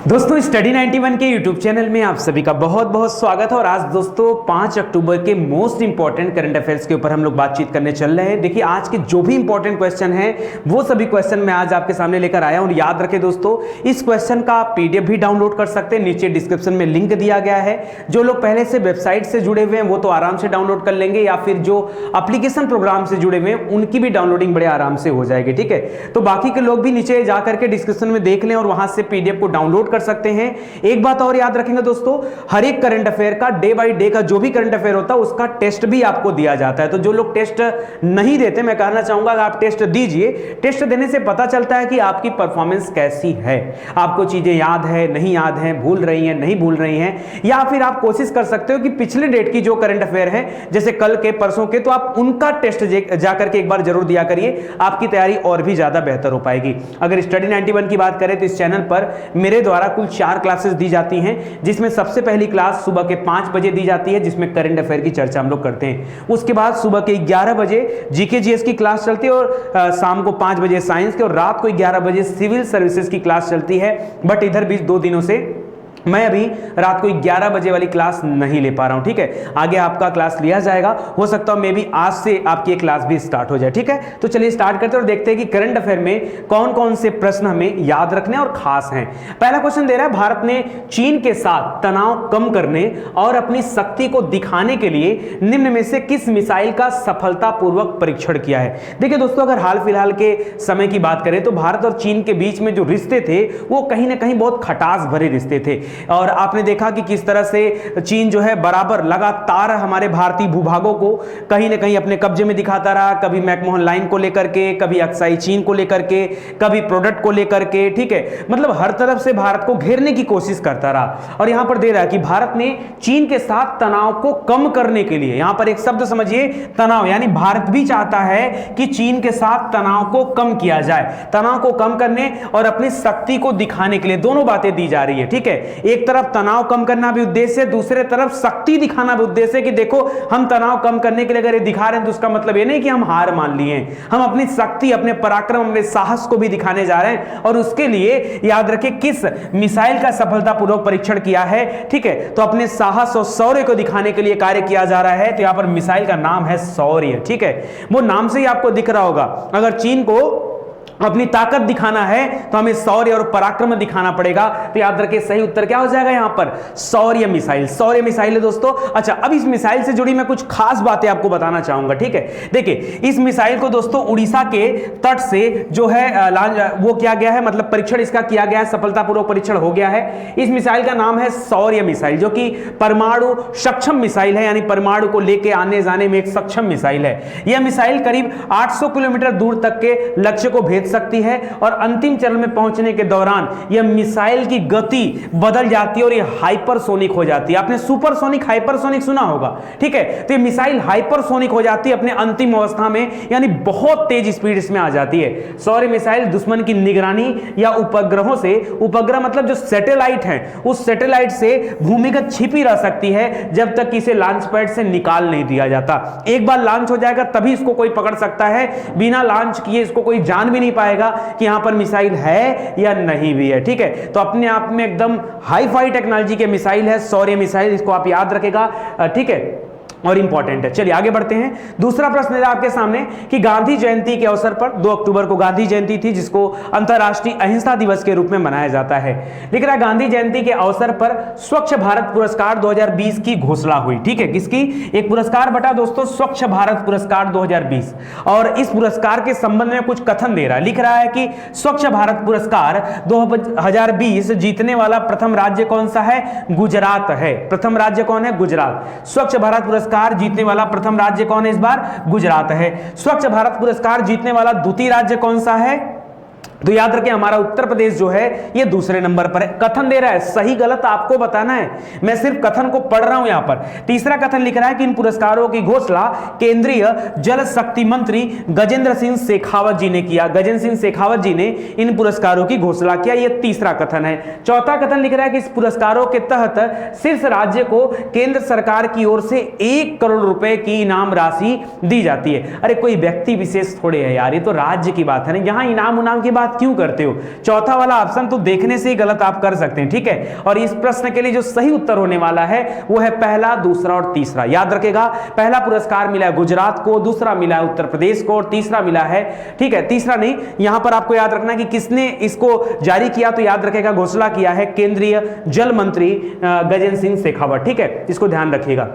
दोस्तों स्टडी 91 के YouTube channel में आप सभी का बहुत बहुत स्वागत है। और आज दोस्तों 5 अक्टूबर के मोस्ट इंपॉर्टेंट करंट अफेयर्स के ऊपर हम लोग बातचीत करने चल रहे हैं। देखिए आज के जो भी इंपॉर्टेंट क्वेश्चन हैं वो सभी क्वेश्चन मैं आज आपके सामने लेकर आया हूं। याद रखें दोस्तों, इस क्वेश्चन का आप PDF भी डाउनलोड कर सकते हैं, नीचे डिस्क्रिप्शन में लिंक दिया गया है। जो लोग पहले से वेबसाइट से जुड़े हुए हैं वो तो आराम से डाउनलोड कर लेंगे, या फिर जो एप्लीकेशन प्रोग्राम से जुड़े हुए हैं उनकी भी डाउनलोडिंग बड़े आराम से हो जाएगी। ठीक है, तो बाकी के लोग भी नीचे जाकर के डिस्क्रिप्शन में देख लें और वहां से PDF को डाउनलोड कर सकते हैं। एक बात और याद रखेंगे दोस्तों, हर एक करंट अफेयर का डे बाय डे का जो भी करंट अफेयर होता है उसका टेस्ट भी आपको दिया जाता है। तो जो लोग टेस्ट नहीं देते, मैं कहना चाहूंगा कि आप टेस्ट दीजिए। टेस्ट देने से पता चलता है कि आपकी परफॉर्मेंस कैसी है, आपको चीजें याद है नहीं याद है, भूल रही हैं नहीं भूल रही हैं, या फिर आप कोशिश कर सकते हो कि पिछले डेट की जो करंट अफेयर है जैसे कल के परसों के, तो आप उनका टेस्ट जाकर के एक बार जरूर दिया करिए, आपकी तैयारी और भी ज्यादा बेहतर हो पाएगी। अगर स्टडी 91 की बात करें तो इस चैनल पर मेरे द्वारा कुल 4 क्लासेस दी जाती हैं, जिसमें सबसे पहली क्लास सुबह के 5 बजे दी जाती है जिसमें करंट अफेयर की चर्चा हम लोग करते हैं। उसके बाद सुबह के 11 बजे जीके जीएस की क्लास चलती है, और शाम को 5 बजे साइंस की, और रात को 11 बजे सिविल सर्विसेज की क्लास चलती है। बट इधर बीच 2 दिनों से मैं अभी रात को 11 बजे वाली क्लास नहीं ले पा रहा हूं। ठीक है, आगे आपका क्लास लिया जाएगा, हो सकता है मे भी आज से आपकी एक क्लास भी स्टार्ट हो जाए। ठीक है, तो चलिए स्टार्ट करते हैं और देखते हैं कि करंट अफेयर में कौन कौन से प्रश्न हमें याद रखने और खास हैं। पहला क्वेश्चन दे रहा है, भारत ने चीन के साथ तनाव कम करने और अपनी शक्ति को दिखाने के लिए निम्न में से किस मिसाइल का सफलतापूर्वक परीक्षण किया है। देखिए दोस्तों, अगर हाल फिलहाल के समय की बात करें तो भारत और चीन के बीच में जो रिश्ते थे वो कहीं ना कहीं बहुत खटास भरे रिश्ते थे, और आपने देखा कि किस तरह से चीन जो है बराबर लगातार हमारे भारतीय भूभागों को कहीं ना कहीं अपने कब्जे में दिखाता रहा, कभी मैकमोहन लाइन को लेकर के, कभी अक्साई चीन को लेकर के, कभी प्रोडक्ट को लेकर के। ठीक है, मतलब हर तरफ से भारत को घेरने की कोशिश करता रहा। और यहां पर दे रहा है कि भारत ने चीन के साथ तनाव को कम करने के लिए, यहां पर एक शब्द समझिए, तनाव, यानी भारत भी चाहता है कि चीन के साथ तनाव को कम किया जाए, तनाव को कम करने और अपनी शक्ति को दिखाने के लिए दोनों बातें दी जा रही है। ठीक है, एक तरफ तनाव कम करना भी उद्देश्य है, दूसरे तरफ शक्ति दिखाना भी उद्देश्य है कि देखो हम तनाव कम करने के लिए अगर ये दिखा रहे हैं तो उसका मतलब ये नहीं कि हम हार मान लिए, हम अपनी शक्ति, अपने पराक्रम, अपने साहस को भी दिखाने जा रहे हैं। और उसके लिए याद रखें किस मिसाइल का सफलतापूर्वक परीक्षण किया है। ठीक है, तो अपने साहस और शौर्य को दिखाने के लिए कार्य किया जा रहा है। तो यहां पर मिसाइल का नाम है शौर्य। ठीक है, वो नाम से ही आपको दिख रहा होगा, अगर चीन को अपनी ताकत दिखाना है तो हमें शौर्य और पराक्रम दिखाना पड़ेगा। तो याद रखिए सही उत्तर क्या हो जाएगा यहां पर, शौर्य मिसाइल। शौर्य मिसाइल है दोस्तों। अच्छा, अब इस मिसाइल से जुड़ी मैं कुछ खास बातें आपको बताना चाहूंगा। ठीक है, देखिए इस मिसाइल को दोस्तों उड़ीसा के तट से जो है वो किया गया है, मतलब परीक्षण इसका किया गया है, सफलतापूर्वक परीक्षण हो गया है। इस मिसाइल का नाम है शौर्य मिसाइल, जो कि परमाणु सक्षम मिसाइल है, यानी परमाणु को लेके आने जाने में एक सक्षम मिसाइल है। यह मिसाइल करीब 800 किलोमीटर दूर तक के लक्ष्य को भेज सकती है, और अंतिम चरण में पहुंचने के दौरान यह मिसाइल की गति बदल जाती है और यह हाइपरसोनिक हो जाती है। आपने सुपरसोनिक हाइपरसोनिक सुना होगा। ठीक है, तो यह मिसाइल हाइपरसोनिक हो जाती है अपने अंतिम अवस्था में, यानी बहुत तेज स्पीड इसमें आ जाती है। शौर्य मिसाइल दुश्मन की निगरानी या उपग्रहों से, उपग्रह मतलब जो सैटेलाइट है, उस सैटेलाइट से भूमिगत छिपी रह सकती है जब तक इसे लॉन्च पैड से निकाल नहीं दिया जाता। एक बार लॉन्च हो जाएगा तभी इसको कोई पकड़ सकता है, बिना लॉन्च किए इसको कोई जान भी नहीं पाएगा कि यहां पर मिसाइल है या नहीं भी है। ठीक है, तो अपने आप में एकदम हाई फाई टेक्नोलॉजी के मिसाइल है शौर्य मिसाइल, इसको आप याद रखेगा। ठीक है, और इंपॉर्टेंट है। चलिए आगे बढ़ते हैं। दूसरा प्रश्न है आपके सामने कि गांधी जयंती के अवसर पर 2 अक्टूबर को गांधी जयंती थी, जिसको अंतरराष्ट्रीय अहिंसा दिवस के रूप में मनाया जाता है। लिख रहा है गांधी जयंती के अवसर पर स्वच्छ भारत पुरस्कार 2020 की घोषणा हुई। ठीक है, किसकी? एक पुरस्कार बटा दोस्तों, स्वच्छ भारत पुरस्कार 2020, और इस पुरस्कार के संबंध में कुछ कथन दे रहा है। लिख रहा है कि स्वच्छ भारत पुरस्कार 2020 जीतने वाला प्रथम राज्य कौन सा है? गुजरात है। प्रथम राज्य कौन है? गुजरात। स्वच्छ भारत पुरस्कार जीतने वाला प्रथम राज्य कौन है इस बार? गुजरात है। स्वच्छ भारत पुरस्कार जीतने वाला द्वितीय राज्य कौन सा है? तो याद रखें हमारा उत्तर प्रदेश जो है ये दूसरे नंबर पर है। कथन दे रहा है, सही गलत आपको बताना है, मैं सिर्फ कथन को पढ़ रहा हूं यहां पर। तीसरा कथन लिख रहा है कि इन पुरस्कारों की घोषणा केंद्रीय जल शक्ति मंत्री गजेंद्र सिंह शेखावत जी ने किया। गजेंद्र सिंह शेखावत जी ने इन पुरस्कारों की घोषणा किया, यह तीसरा कथन है। चौथा कथन लिख रहा है कि इस पुरस्कारों के तहत शीर्ष राज्य को केंद्र सरकार की ओर से 1 करोड़ रुपए की इनाम राशि दी जाती है। अरे कोई व्यक्ति विशेष थोड़े है यार, ये तो राज्य की बात है ना, यहां इनाम उनाम की बात बात क्यों करते हो? चौथा वाला ऑप्शन तो देखने से ही गलत आप कर सकते हैं, ठीक है। और इस प्रश्न के लिए जो सही उत्तर होने वाला है वो है पहला, दूसरा और तीसरा। याद रखेगा, पहला पुरस्कार मिला है गुजरात को, दूसरा मिला है उत्तर प्रदेश को और तीसरा मिला है, ठीक है, तीसरा नहीं, यहां पर आपको याद रखना कि किसने इसको जारी किया, तो याद रखेगा घोषणा किया है केंद्रीय जल मंत्री गजेंद्र सिंह शेखावत, ठीक है, इसको ध्यान रखिएगा।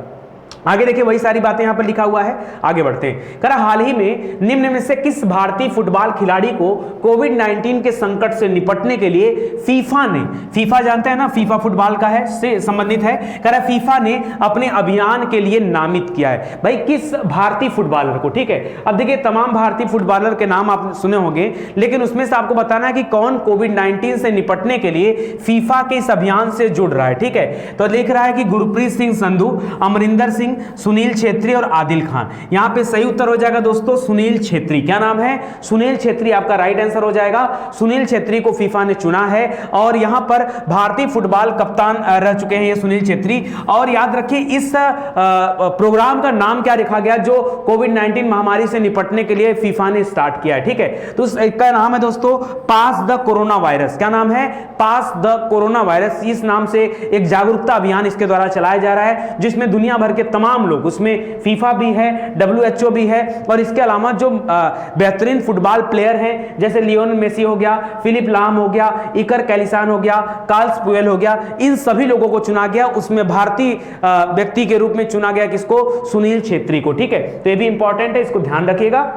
आगे देखिए, वही सारी बातें यहां पर लिखा हुआ है, आगे बढ़ते हैं। कह रहा हाल ही में निम्न में से किस भारतीय फुटबॉल खिलाड़ी को कोविड-19 के संकट से निपटने के लिए फीफा ने, फीफा जानते हैं ना, फीफा फुटबॉल का है, से संबंधित है, कह रहा फीफा ने अपने अभियान के लिए नामित किया है। भाई किस भारतीय फुटबॉलर को, ठीक है। अब देखिए, तमाम भारतीय फुटबॉलर के नाम आप सुने होंगे, लेकिन उसमें से आपको बताना है कि कौन कोविड-19 से निपटने के लिए फीफा के इस अभियान से जुड़ रहा है, ठीक है। तो लिख रहा है कि गुरप्रीत सिंह संधू, अमरिंदर सिंह, सुनील छेत्री और आदिल खान। यहां पे सही उत्तर हो जाएगा दोस्तों सुनील छेत्री। क्या नाम है? सुनील छेत्री आपका राइट आंसर हो जाएगा। सुनील छेत्री को फीफा ने चुना है और यहां पर भारतीय फुटबॉल कप्तान रह चुके हैं ये सुनील छेत्री। और याद रखिए, इस प्रोग्राम का नाम क्या रखा गया जो कोविड-19 महामारी से निपटने के लिए फीफा ने स्टार्ट किया है, ठीक है। तो इसका नाम है दोस्तों पास द कोरोना वायरस। क्या नाम है? पास द कोरोना वायरस। इस नाम से एक जागरूकता अभियान इसके द्वारा चलाया जा रहा है, जिसमें दुनिया भर के तमाम लोग, उसमें फीफा भी है, WHO भी है, और इसके अलावा जो बेहतरीन फुटबॉल प्लेयर हैं जैसे लियोनेल मेसी हो गया, फिलिप लाम हो गया, इकर कैलिसान हो गया, कार्ल्स पुएल हो गया, इन सभी लोगों को चुना गया। उसमें भारतीय व्यक्ति के रूप में चुना गया किसको? सुनील छेत्री को, ठीक है। तो ये भी इंपॉर्टेंट है, इसको ध्यान रखिएगा,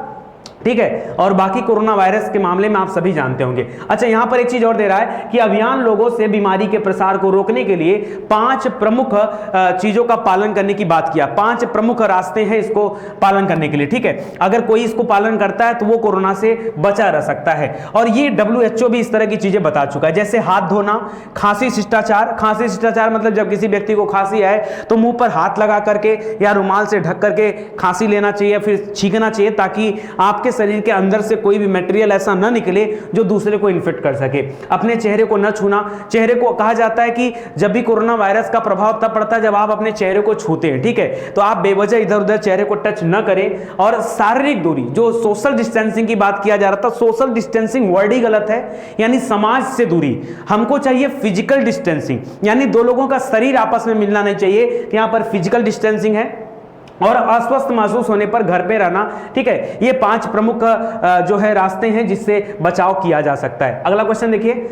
ठीक है। और बाकी कोरोना वायरस के मामले में आप सभी जानते होंगे। अच्छा, यहां पर एक चीज और दे रहा है कि अभियान लोगों से बीमारी के प्रसार को रोकने के लिए 5 प्रमुख चीजों का पालन करने की बात किया। 5 प्रमुख रास्ते हैं इसको पालन करने के लिए, ठीक है। अगर कोई इसको पालन करता है तो वो कोरोना से बचा रह सकता है। और ये WHO भी इस तरह की चीजें बता चुका है, जैसे हाथ धोना, खांसी शिष्टाचार। खांसी शिष्टाचार मतलब जब किसी व्यक्ति को खांसी आए तो मुंह पर हाथ लगा करके या रुमाल से ढक करके खांसी लेना चाहिए, फिर छींकना चाहिए, ताकि आपके शरीर के अंदर से कोई भी मटेरियल ऐसा ना निकले जो दूसरे को इन्फेक्ट कर सके। अपने चेहरे को न छूना। चेहरे को कहा जाता है कि जब भी कोरोना वायरस का प्रभाव तब पड़ता है जब आप अपने चेहरे को छूते हैं, ठीक है। तो आप बेवजह इधर उधर चेहरे को टच न करें। और शारीरिक दूरी, जो सोशल डिस्टेंसिंग की बात किया जा रहा था, सोशल डिस्टेंसिंग वर्ड ही गलत है, यानी समाज से दूरी। हमको चाहिए फिजिकल डिस्टेंसिंग, यानी दो लोगों का शरीर आपस में मिलना नहीं चाहिए, कि यहां पर फिजिकल डिस्टेंसिंग है। और अस्वस्थ महसूस होने पर घर पे रहना, ठीक है। ये 5 प्रमुख जो है रास्ते हैं जिससे बचाव किया जा सकता है। अगला क्वेश्चन देखिए।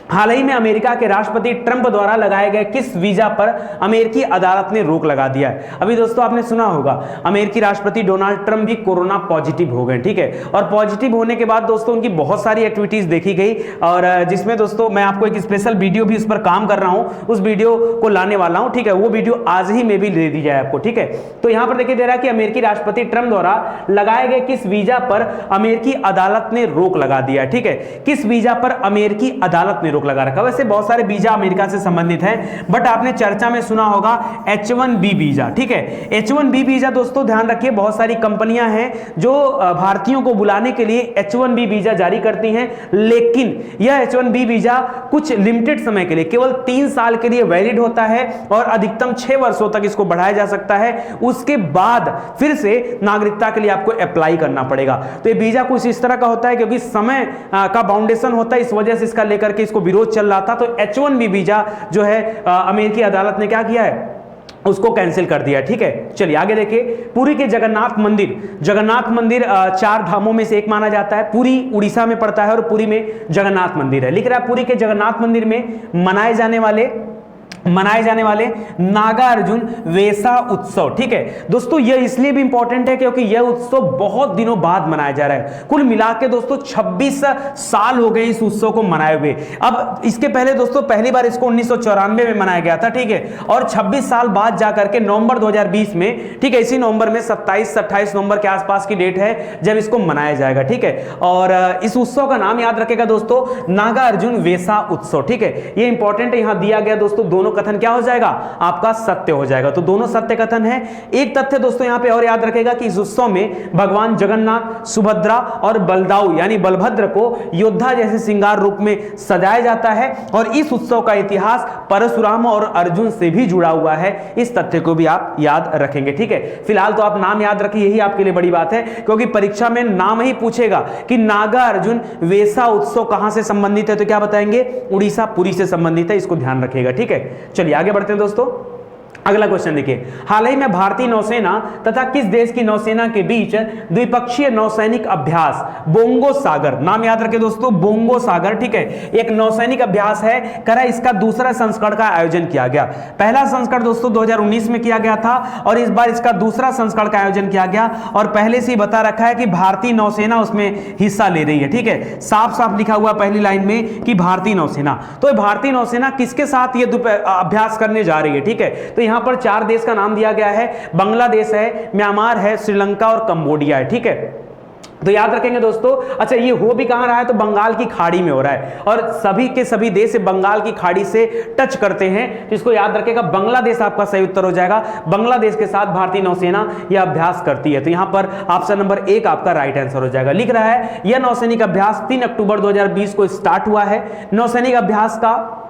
हाल ही में अमेरिका के राष्ट्रपति ट्रंप द्वारा लगाए गए किस वीजा पर अमेरिकी अदालत ने रोक लगा दिया है? अभी दोस्तों आपने सुना होगा, अमेरिकी राष्ट्रपति डोनाल्ड ट्रंप भी कोरोना पॉजिटिव हो गए, ठीक है। और पॉजिटिव होने के बाद दोस्तों उनकी बहुत सारी एक्टिविटीज देखी गई, और जिसमें दोस्तों मैं आपको एक स्पेशल वीडियो भी उस पर काम कर रहा हूं, उस वीडियो को लाने वाला हूं, ठीक है। वो वीडियो आज ही में भी दे दी जाए आपको, ठीक है। तो यहां पर देखिए दे रहा है कि अमेरिकी राष्ट्रपति ट्रंप द्वारा लगाए गए किस वीजा पर अमेरिकी अदालत ने रोक लगा दिया है, ठीक है। किस वीजा पर अमेरिकी अदालत ने रोक लगा रखा। वैसे बहुत सारे वीजा अमेरिका से संबंधित हैं, बट आपने चर्चा में सुना होगा H1B वीजा, ठीक है। H1B वीजा दोस्तों ध्यान रखिए, बहुत सारी कंपनियां हैं जो भारतीयों को बुलाने के लिए H1B वीजा जारी करती हैं, लेकिन यह H1B वीजा कुछ लिमिटेड समय के लिए, केवल 3 साल के लिए वैलिड होता है, और अधिकतम 6 वर्षों तक इसको बढ़ाया जा सकता है। उसके बाद फिर से नागरिकता के लिए आपको अप्लाई करना पड़ेगा। तो ये वीजा कुछ इस तरह का होता है, क्योंकि समय का बाउंडेशन होता है, इस वजह से इसका लेकर के इसको विरोध चल रहा था। तो H1B वीजा जो है अमेरिकी अदालत ने क्या किया है, उसको कैंसिल कर दिया, ठीक है। चलिए आगे देखिए। पुरी के जगन्नाथ मंदिर, जगन्नाथ मंदिर 4 धामों में से एक माना जाता है। पुरी उड़ीसा में पड़ता है और पुरी में जगन्नाथ मंदिर है। लिख रहा है पुरी के जगन्नाथ मंदिर में मनाए जाने वाले नागार्जुन वेसा उत्सव, ठीक है दोस्तों। यह इसलिए भी इंपॉर्टेंट है क्योंकि यह उत्सव बहुत दिनों बाद मनाया जा रहा है। कुल मिला के दोस्तों 26 साल हो गए इस उत्सव को मनाए हुए। अब इसके पहले दोस्तों पहली बार इसको 1994 में मनाया गया था, ठीक है। और 26 साल बाद जाकर के नवंबर 2020 में, ठीक है, इसी नवंबर में 27-28 नवंबर के आसपास की डेट है जब इसको मनाया जाएगा, ठीक है। और इस उत्सव का नाम याद रखेगा दोस्तों, नागार्जुन वेसा उत्सव, ठीक है। ये इंपॉर्टेंट है, यहां दिया गया दोस्तों दोनों कथन क्या हो जाएगा, आपका सत्य हो जाएगा। तो दोनों सत्य कथन है। एक तथ्य दोस्तों यहां पे और याद रखेगा कि इस उत्सव में भगवान जगन्नाथ, सुभद्रा और बलदाऊ यानी बलभद्र को योद्धा जैसे श्रृंगार रूप में सजाया जाता है और इस उत्सव का इतिहास परशुराम और अर्जुन से भी जुड़ा हुआ है। इस तथ्य को भी आप याद रखेंगे, ठीक है। फिलहाल तो आप नाम याद रखिए, यही आपके लिए बड़ी बात है, क्योंकि परीक्षा में नाम ही पूछेगा कि नागा अर्जुन वेसा उत्सव कहां से संबंधित है, तो क्या बताएंगे, उड़ीसा पुरी से संबंधित है। इसको ध्यान रखिएगा, ठीक है। चलिए आगे बढ़ते हैं दोस्तों। अगला क्वेश्चन देखिए, हाल ही में भारतीय नौसेना तथा किस देश की नौसेना के बीच द्विपक्षीय नौसैनिक अभ्यास बोंगो सागर, नाम याद रखें दोस्तों, बोंगो सागर, ठीक है, एक नौसैनिक अभ्यास है, करा इसका दूसरा संस्करण का आयोजन किया गया। पहला संस्करण दोस्तों 2019 में किया गया था और इस बार इसका दूसरा संस्करण का आयोजन किया गया और पहले से ही बता रखा है कि भारतीय नौसेना उसमें हिस्सा ले रही है, ठीक है। साफ साफ लिखा हुआ पहली लाइन में कि भारतीय नौसेना। तो भारतीय नौसेना किसके साथ ये अभ्यास करने जा रही है, ठीक है। तो यहां पर 4 देश का नाम दिया गया है, बांग्लादेश है, म्यांमार है, श्रीलंका और कंबोडिया है, ठीक है। तो याद रखेंगे दोस्तों। अच्छा, ये हो भी कहां रहा है, तो बंगाल की खाड़ी में हो रहा है और सभी के सभी देश बंगाल की खाड़ी से टच करते हैं, तो इसको याद रखेगा, बांग्लादेश आपका सही उत्तर हो जाएगा। बांग्लादेश के साथ भारतीय नौसेना यह अभ्यास करती है, तो यहां पर ऑप्शन नंबर 1 आपका राइट आंसर हो जाएगा। लिख रहा है यह नौसैनिक अभ्यास 3 अक्टूबर 2020 को स्टार्ट हुआ है। नौसैनिक अभ्यास का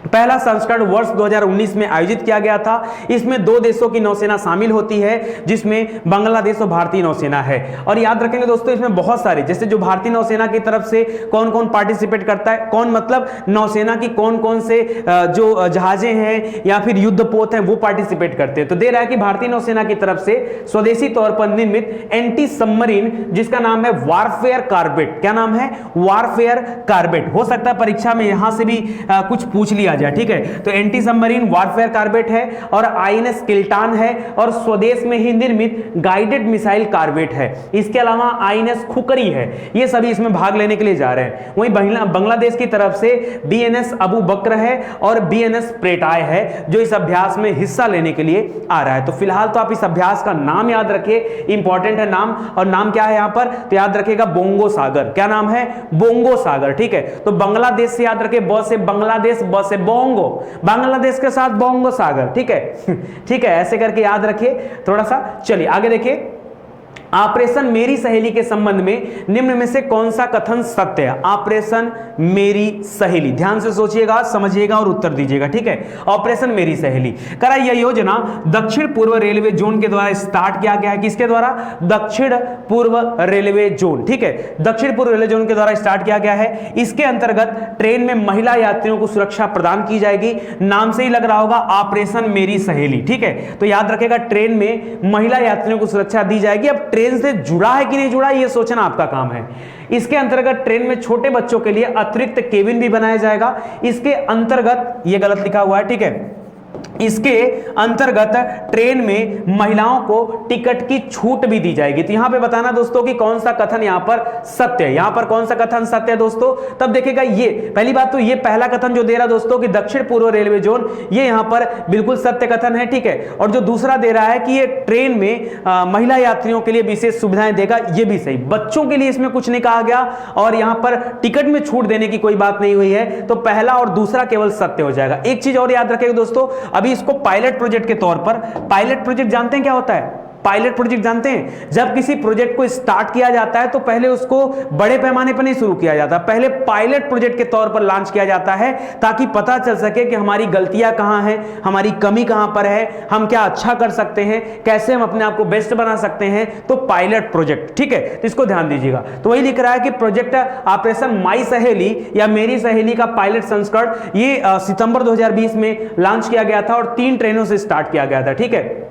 पहला संस्करण वर्ष 2019 में आयोजित किया गया था। इसमें 2 देशों की नौसेना शामिल होती है, जिसमें बांग्लादेश और भारतीय नौसेना है। और याद रखेंगे दोस्तों, इसमें बहुत सारे, जैसे जो भारतीय नौसेना की तरफ से कौन कौन पार्टिसिपेट करता है, कौन मतलब नौसेना की कौन कौन से जो जहाजें हैं या फिर युद्धपोत हैं वो पार्टिसिपेट करते हैं। तो दे रहा है कि भारतीय नौसेना की तरफ से स्वदेशी तौर पर निर्मित एंटी सबमरीन, जिसका नाम है वारफेयर कार्बेट। क्या नाम है, वारफेयर कार्बेट। हो सकता है परीक्षा में यहां से भी कुछ पूछ लिया जाए, ठीक है। तो एंटी सबमरीन वारफेयर कार्बेट है और आईएनएस किल्टान है और स्वदेश में ही निर्मित गाइडेड मिसाइल कार्बेट है। इसके अलावा आईएनएस खुकरी है। ये सभी इसमें भाग लेने के लिए जा रहे हैं। वहीं बांग्लादेश की तरफ से बीएनएस अबू बकर है और बीएनएस प्रेटाय है, जो इस अभ्यास में हिस्सा लेने के लिए आ रहा है। तो फिलहाल तो आप इस अभ्यास का नाम याद रखिए, इंपॉर्टेंट है नाम। और नाम क्या है यहां पर, तो याद रखिएगा बोंगो सागर। क्या नाम है, बोंगो सागर, ठीक है। तो बांग्लादेश से याद रखिए, ब से बांग्लादेश, ब से बोंगो, बांग्लादेश के साथ बोंगो सागर, ठीक है। ठीक है, ऐसे करके याद रखिए थोड़ा सा। चलिए आगे देखिए, ऑपरेशन मेरी सहेली के संबंध में निम्न में से कौन सा कथन सत्य है। ऑपरेशन मेरी सहेली, ध्यान से सोचिएगा, समझिएगा और उत्तर दीजिएगा, ठीक है। ऑपरेशन मेरी सहेली करा, यह योजना दक्षिण पूर्व रेलवे जोन के द्वारा स्टार्ट किया गया है। किसके द्वारा, दक्षिण पूर्व रेलवे जोन, ठीक है, दक्षिण पूर्व रेलवे जोन के द्वारा स्टार्ट किया गया है। इसके अंतर्गत ट्रेन में महिला यात्रियों को सुरक्षा प्रदान की जाएगी। नाम से ही लग रहा होगा ऑपरेशन मेरी सहेली, ठीक है। तो याद रखेगा, ट्रेन में महिला यात्रियों को सुरक्षा दी जाएगी। अब ट्रेन से जुड़ा है कि नहीं जुड़ा, यह सोचना आपका काम है। इसके अंतर्गत ट्रेन में छोटे बच्चों के लिए अतिरिक्त केबिन भी बनाया जाएगा। इसके अंतर्गत, यह गलत लिखा हुआ है, ठीक है, इसके अंतर्गत ट्रेन में महिलाओं को टिकट की छूट भी दी जाएगी। तो यहां पे बताना दोस्तों कि कौन सा कथन यहां पर सत्य है, यहां पर कौन सा कथन सत्य है दोस्तों। तब देखिएगा, ये पहली बात तो ये पहला कथन जो दे रहा दोस्तों कि दक्षिण पूर्व रेलवे जोन, ये यहां पर बिल्कुल सत्य कथन है, ठीक है। और जो दूसरा दे रहा है कि ये ट्रेन में महिला यात्रियों के लिए विशेष सुविधाएं देगा, ये भी सही। बच्चों के लिए इसमें कुछ नहीं कहा गया और यहां पर टिकट में छूट देने की कोई बात नहीं हुई है, तो पहला और दूसरा केवल सत्य हो जाएगा। एक चीज और याद रखिएगा दोस्तों, अभी इसको पायलट प्रोजेक्ट के तौर पर, पायलट प्रोजेक्ट जानते हैं क्या होता है, पायलट प्रोजेक्ट जानते हैं, जब किसी प्रोजेक्ट को स्टार्ट किया जाता है तो पहले उसको बड़े पैमाने पर नहीं शुरू किया जाता, पहले पायलट प्रोजेक्ट के तौर पर लॉन्च किया जाता है, ताकि पता चल सके कि हमारी गलतियां कहां हैं, हमारी कमी कहां पर है, हम क्या अच्छा कर सकते हैं, कैसे हम अपने आप को बेस्ट बना सकते हैं। तो पायलट प्रोजेक्ट, ठीक है, तो इसको ध्यान दीजिएगा। तो वही लिख रहा है कि प्रोजेक्ट ऑपरेशन माई सहेली या मेरी सहेली का पायलट संस्करण ये सितंबर 2020 में लॉन्च किया गया था और 3 ट्रेनों से स्टार्ट किया गया था, ठीक है,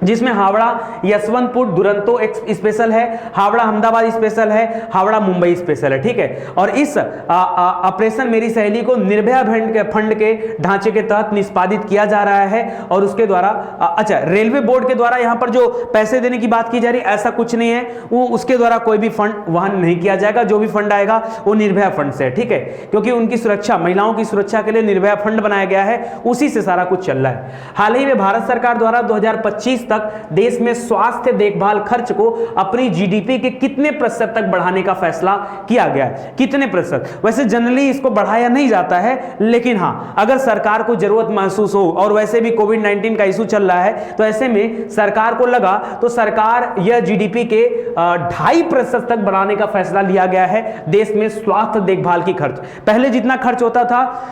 जिसमें हावड़ा यशवंतपुर दुरंतो स्पेशल है, हावड़ा अहमदाबाद स्पेशल है, हावड़ा मुंबई स्पेशल है, ठीक है। और इस ऑपरेशन मेरी सहेली को निर्भया फंड के ढांचे के तहत निष्पादित किया जा रहा है और उसके द्वारा अच्छा, रेलवे बोर्ड के द्वारा यहां पर जो पैसे देने की बात की जा रही है, ऐसा कुछ नहीं है, वो उसके द्वारा कोई भी फंड वहन नहीं किया जाएगा। जो भी फंड आएगा वो निर्भया फंड से है, ठीक है, क्योंकि उनकी सुरक्षा, महिलाओं की सुरक्षा के लिए निर्भया फंड बनाया गया है, उसी से सारा कुछ चल रहा है। हाल ही में भारत सरकार द्वारा 2025 तक देश में स्वास्थ्य देखभाल खर्च को अपनी जीडीपी के कितने प्रतिशत तक बढ़ाने का फैसला किया गया है? कितने प्रतिशत? वैसे जनरली इसको बढ़ाया नहीं जाता है, लेकिन हां, अगर सरकार को जरूरत महसूस हो और वैसे भी कोविड-19 का इशू चल रहा है, तो ऐसे में सरकार को लगा तो सरकार यह जीडीपी के 2.5% तक बढ़ाने का फैसला लिया गया है देश में स्वास्थ्य देखभाल की खर्च। पहले जितना खर्च होता था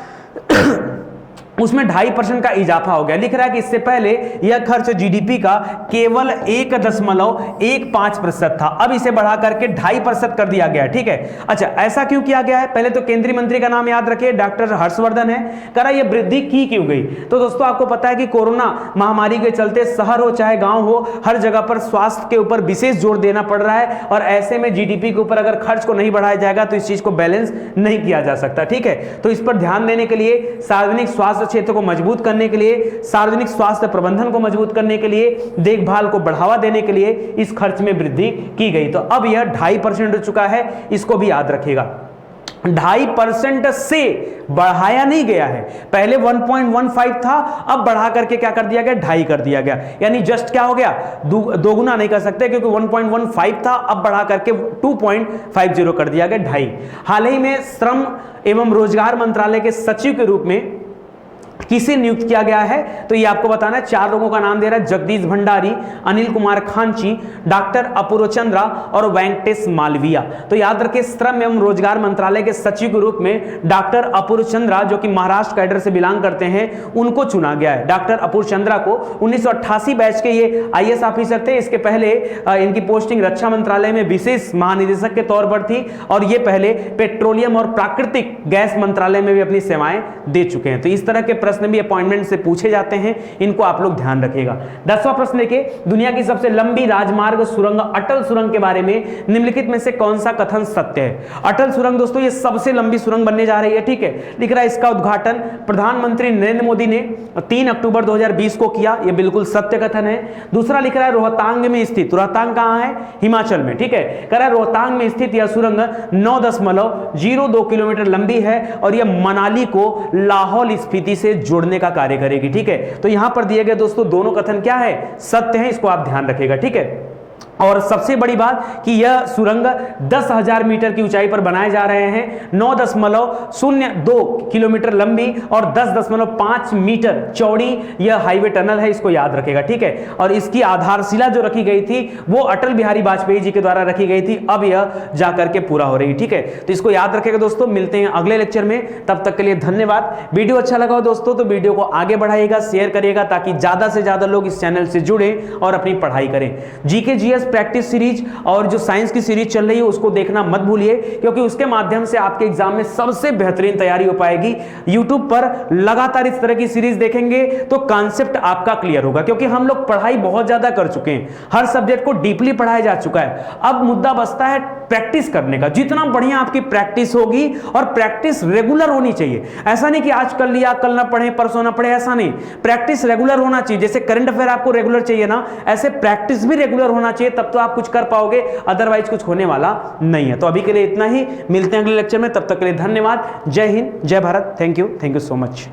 उसमें 2.5% का इजाफा हो गया। लिख रहा है कि इससे पहले यह खर्च जीडीपी का केवल 1.15% था, अब इसे बढ़ा करके 2.5% कर दिया गया है। ठीक है, अच्छा ऐसा क्यों किया गया है? पहले तो केंद्रीय मंत्री का नाम याद रखिए, डॉक्टर हर्षवर्धन है। कह रहा यह वृद्धि की क्यों गई? तो दोस्तों आपको पता है कि कोरोना महामारी के चलते शहर हो चाहे गांव हो, हर जगह पर स्वास्थ्य के ऊपर विशेष जोर देना पड़ रहा है, और ऐसे में जीडीपी के ऊपर अगर खर्च को नहीं बढ़ाया जाएगा तो इस चीज को बैलेंस नहीं किया जा सकता। ठीक है, तो इस पर ध्यान देने के लिए, सार्वजनिक स्वास्थ्य क्षेत्र को मजबूत करने के लिए, सार्वजनिक स्वास्थ्य प्रबंधन को मजबूत करने के लिए, देखभाल को बढ़ावा देने के लिए इस खर्च में वृद्धि की गई। तो अब यह 2.5% हो चुका है, इसको भी याद रखिएगा। 2.5% से बढ़ाया नहीं गया है, पहले 1.15 था, अब बढ़ा करके क्या कर दिया गया? 2.5 कर दिया गया, यानी जस्ट क्या हो गया? दोगुना नहीं कर सकते, क्योंकि 1.15 था, अब बढ़ा करके 2.50 कर दिया गया, 2.5। हाल ही में श्रम एवं रोजगार मंत्रालय के सचिव के रूप में किसे नियुक्त किया गया है? तो ये आपको बताना है। 4 लोगों का नाम दे रहा है, जगदीश भंडारी, अनिल कुमार खांची, डॉक्टर अपूर्व चंद्रा और वेंकटेश मालविया। तो याद रखिए, श्रम एवं रोजगार मंत्रालय के सचिव के रूप में डॉक्टर अपूर्व चंद्रा, जो कि महाराष्ट्र कैडर से बिलोंग करते हैं, उनको चुना गया है। डॉक्टर अपूर्व चंद्रा को 1988 बैच के ये आईएएस ऑफिसर थे। इसके पहले इनकी पोस्टिंग रक्षा मंत्रालय में विशेष महानिदेशक के तौर पर थी, और ये पहले पेट्रोलियम और प्राकृतिक गैस मंत्रालय में भी अपनी सेवाएं दे चुके हैं। तो इस तरह के प्रश्न भी अपॉइंटमेंट से पूछे जाते हैं, इनको आप लोग ध्यान रखिएगा। 10वां प्रश्न देखिए, दुनिया की सबसे लंबी राजमार्ग सुरंग अटल सुरंग के बारे में निम्नलिखित में से कौन सा कथन सत्य है? अटल सुरंग दोस्तों ये सबसे लंबी सुरंग बनने जा रही है। ठीक है, लिख रहा है इसका उद्घाटन प्रधानमंत्री नरेंद्र मोदी ने 3 अक्टूबर 2020 को किया, यह बिल्कुल सत्य कथन है। दूसरा लिख रहा है रोहतांग में स्थित, रोहतांग कहां है? हिमाचल में। ठीक है, कह रहा है रोहतांग में स्थित यह सुरंग 9.02 किलोमीटर लंबी है, और यह मनाली को लाहौल स्पीति से जोड़ने का कार्य करेगी। ठीक है, तो यहां पर दिए गए दोस्तों दोनों कथन क्या है? सत्य है, इसको आप ध्यान रखिएगा। ठीक है, और सबसे बड़ी बात कि यह सुरंग 10,000 मीटर की ऊंचाई पर बनाए जा रहे हैं, 9.02 किलोमीटर लंबी और 10.5 मीटर चौड़ी यह हाईवे टनल है, इसको याद रखेगा। ठीक है, और इसकी आधारशिला जो रखी गई थी वो अटल बिहारी वाजपेयी जी के द्वारा रखी गई थी, अब यह जाकर के पूरा हो रही। ठीक है, तो इसको याद रखेगा दोस्तों। मिलते हैं अगले लेक्चर में, तब तक के लिए धन्यवाद। वीडियो अच्छा लगा हो दोस्तों तो वीडियो को आगे बढ़ाइएगा, शेयर करिएगा, ताकि ज्यादा से ज्यादा लोग इस चैनल से जुड़े और अपनी पढ़ाई करें। जीके जीएस प्रैक्टिस सीरीज और जो साइंस की सीरीज चल रही है उसको देखना मत भूलिए, क्योंकि उसके माध्यम से आपके एग्जाम में सबसे बेहतरीन तैयारी हो पाएगी। YouTube पर लगातार इस तरह की सीरीज देखेंगे तो कॉन्सेप्ट आपका क्लियर होगा, क्योंकि हम लोग पढ़ाई बहुत ज्यादा कर चुके हैं, हर सब्जेक्ट को डीपली पढ़ाया जा चुका है। अब मुद्दा बचता है प्रैक्टिस करने का। जितना बढ़िया आपकी प्रैक्टिस होगी, और प्रैक्टिस रेगुलर होनी चाहिए, ऐसा नहीं कि आज कर लिया कल ना पढ़े परसों ना पढ़े, ऐसा नहीं। प्रैक्टिस रेगुलर होना चाहिए। जैसे करंट अफेयर आपको रेगुलर चाहिए ना, ऐसे प्रैक्टिस भी रेगुलर होना चाहिए, तब तो आप कुछ कर पाओगे, अदरवाइज कुछ होने वाला नहीं है। तो अभी के लिए इतना ही, मिलते हैं अगले लेक्चर में, तब तक के लिए धन्यवाद। जय हिंद, जय Bharat. Thank you so much.